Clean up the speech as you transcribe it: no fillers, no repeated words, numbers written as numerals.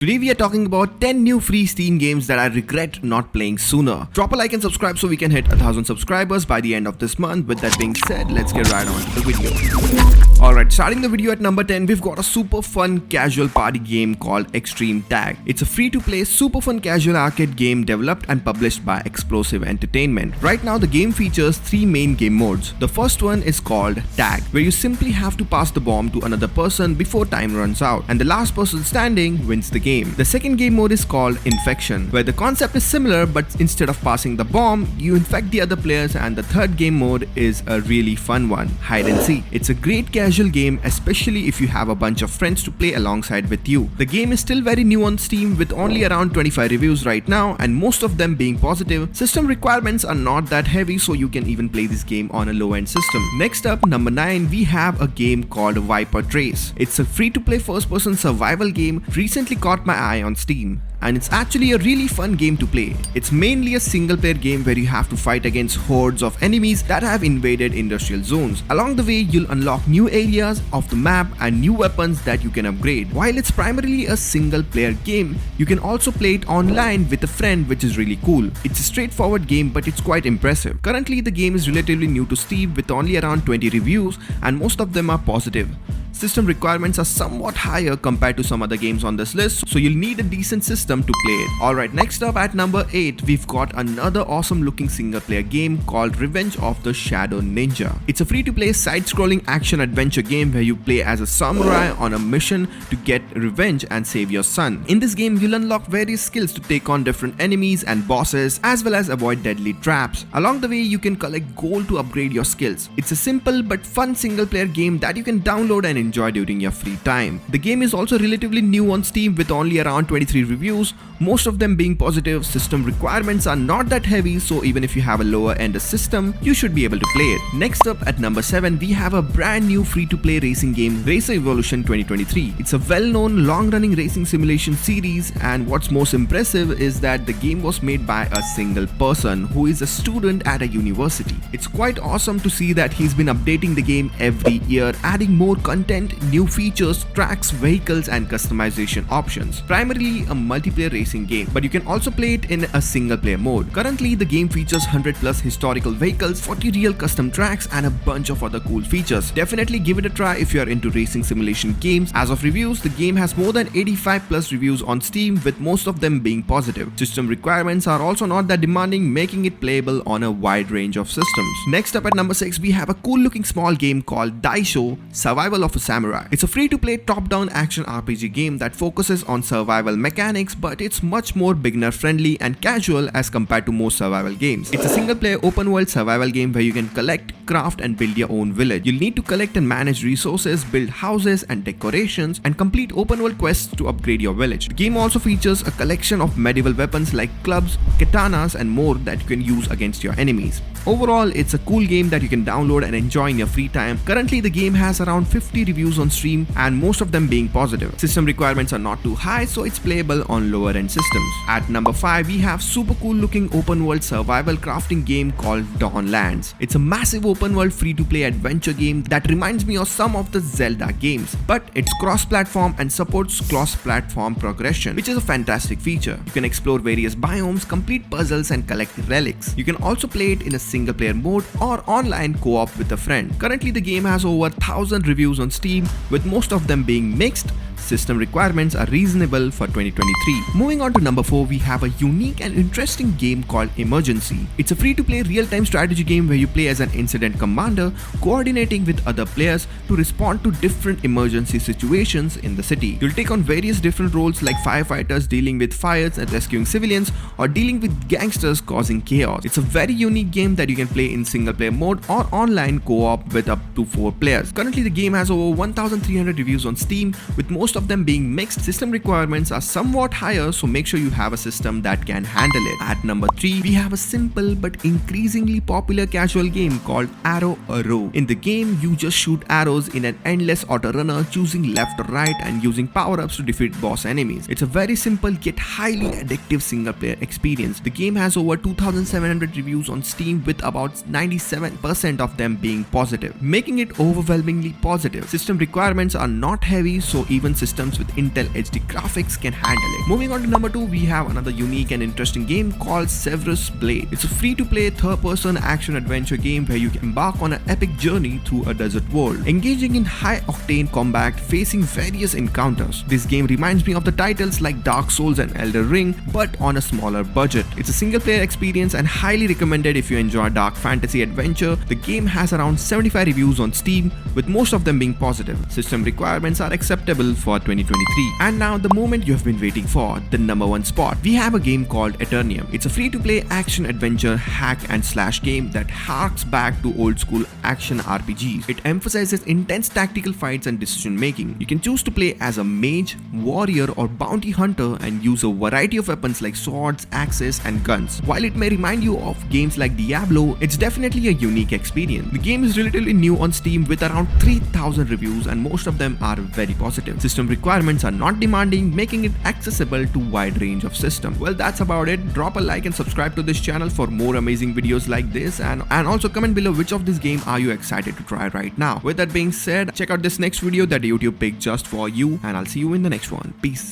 Today we are talking about 10 new free Steam games that I regret not playing sooner. Drop a like and subscribe so we can hit 1000 subscribers by the end of this month. With that being said, let's get right on to the video. Alright, starting the video at number 10, we've got a super fun casual party game called Extreme Tag. It's a free-to-play super fun casual arcade game developed and published by Explosive Entertainment. Right now the game features 3 main game modes. The first one is called Tag, where you simply have to pass the bomb to another person before time runs out, and the last person standing wins the game. The second game mode is called Infection, where the concept is similar, but instead of passing the bomb, you infect the other players. And the third game mode is a really fun one, Hide and Seek. It's a great casual game, especially if you have a bunch of friends to play alongside with you. The game is still very new on Steam with only around 25 reviews right now, and most of them being positive. System requirements are not that heavy, so you can even play this game on a low-end system. Next up, number 9, we have a game called Viper Trace. It's a free-to-play first-person survival game recently caught my eye on Steam, and it's actually a really fun game to play. It's mainly a single player game where you have to fight against hordes of enemies that have invaded industrial zones. Along the way, you'll unlock new areas of the map and new weapons that you can upgrade. While it's primarily a single player game, you can also play it online with a friend, which is really cool. It's a straightforward game, but it's quite impressive. Currently, the game is relatively new to Steam with only around 20 reviews, and most of them are positive. System requirements are somewhat higher compared to some other games on this list, so you'll need a decent system to play it. Alright, next up at number 8, we've got another awesome looking single player game called Revenge of the Shadow Ninja. It's a free-to-play side-scrolling action-adventure game where you play as a samurai on a mission to get revenge and save your son. In this game, you'll unlock various skills to take on different enemies and bosses, as well as avoid deadly traps. Along the way, you can collect gold to upgrade your skills. It's a simple but fun single player game that you can download and enjoy during your free time. The game is also relatively new on Steam with only around 23 reviews, most of them being positive. System requirements are not that heavy, so even if you have a lower end system, you should be able to play it. Next up at number 7, we have a brand new free-to-play racing game, Racer Evolution 2023. It's a well-known long-running racing simulation series, and what's most impressive is that the game was made by a single person who is a student at a university. It's quite awesome to see that he's been updating the game every year, adding more content, new features, tracks, vehicles, and customization options. Primarily a multiplayer racing game, but you can also play it in a single player mode. Currently, the game features 100 plus historical vehicles, 40 real custom tracks, and a bunch of other cool features. Definitely give it a try if you are into racing simulation games. As of reviews, the game has more than 85 plus reviews on Steam, with most of them being positive. System requirements are also not that demanding, making it playable on a wide range of systems. Next up at number 6, we have a cool looking small game called Daisho Survival of a Samurai. It's a free-to-play top-down action RPG game that focuses on survival mechanics, but it's much more beginner-friendly and casual as compared to most survival games. It's a single-player open-world survival game where you can collect, craft, and build your own village. You'll need to collect and manage resources, build houses and decorations, and complete open-world quests to upgrade your village. The game also features a collection of medieval weapons like clubs, katanas, and more that you can use against your enemies. Overall, it's a cool game that you can download and enjoy in your free time. Currently, the game has around 50 reviews on Steam, and most of them being positive. System requirements are not too high, so it's playable on lower end systems. At number 5, we have super cool looking open world survival crafting game called Dawnlands. It's a massive open world free to play adventure game that reminds me of some of the Zelda games, but it's cross platform and supports cross platform progression, which is a fantastic feature. You can explore various biomes, complete puzzles, and collect relics. You can also play it in a single player mode or online co-op with a friend. Currently, the game has over 1000 reviews on Steam, with most of them being mixed. System requirements are reasonable for 2023. Moving on to number 4, we have a unique and interesting game called Emergency. It's a free-to-play real-time strategy game where you play as an incident commander, coordinating with other players to respond to different emergency situations in the city. You'll take on various different roles like firefighters dealing with fires and rescuing civilians, or dealing with gangsters causing chaos. It's a very unique game that you can play in single-player mode or online co-op with up to 4 players. Currently, the game has over 1,300 reviews on Steam, with most of them being mixed. System requirements are somewhat higher, so make sure you have a system that can handle it. At number 3, we have a simple but increasingly popular casual game called Arrow a Row. In the game, you just shoot arrows in an endless auto runner, choosing left or right and using power-ups to defeat boss enemies. It's a very simple yet highly addictive single player experience. The game has over 2,700 reviews on Steam, with about 97% of them being positive, making it overwhelmingly positive. System requirements are not heavy, so even systems with Intel HD graphics can handle it. Moving on to number 2, we have another unique and interesting game called Severus Blade. It's a free-to-play third-person action-adventure game where you can embark on an epic journey through a desert world, engaging in high-octane combat, facing various encounters. This game reminds me of the titles like Dark Souls and Elden Ring, but on a smaller budget. It's a single-player experience and highly recommended if you enjoy dark fantasy adventure. The game has around 75 reviews on Steam, with most of them being positive. System requirements are acceptable for 2023. And now the moment you have been waiting for, the number 1 spot. We have a game called Eternium. It's a free-to-play action-adventure hack-and-slash game that harks back to old-school action RPGs. It emphasizes intense tactical fights and decision-making. You can choose to play as a mage, warrior, or bounty hunter and use a variety of weapons like swords, axes, and guns. While it may remind you of games like Diablo, it's definitely a unique experience. The game is relatively new on Steam with around 3,000 reviews and most of them are very positive. System requirements are not demanding, making it accessible to a wide range of systems. Well, that's about it. Drop a like and subscribe to this channel for more amazing videos like this, and also comment below which of this game are you excited to try right now. With that being said, check out this next video that YouTube picked just for you, and I'll see you in the next one. Peace.